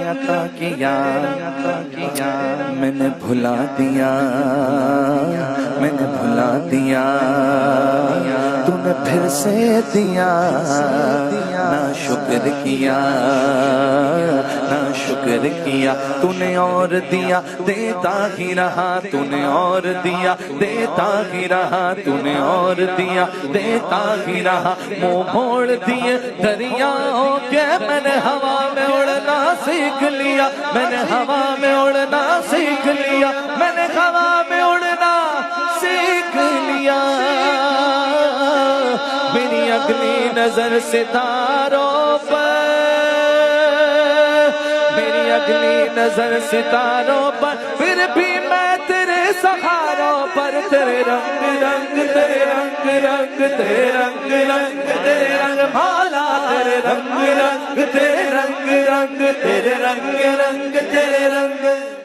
عطا کیا میں نے بھلا دیا میں نے بھلا دیا تو نے پھر سے دیا نا شکر کیا نا شکر کیا تو نے اور دیا دیتا ہی رہا تو نے اور دیا دیتا ہی رہا تو نے اور دیا دیتا ہی رہا منہ موڑ دیے دریاؤں کے میں نے ہوا میں اڑنا سیکھ لیا میں نے ہوا میں اڑنا سیکھ لیا میں نے ہوا میں اڑنا سیکھ لیا میری اگلی نظر ستاروں پر میری اگلی نظر ستاروں پر پھر بھی میں تیرے سہاروں پر تیرے رنگ رنگ تیرے رنگ رنگ تیرے رنگ رنگ تیرے رنگ مولا تیرے رنگ رنگ تیرے رنگ رنگ تیرے رنگ رنگ تیرے رنگ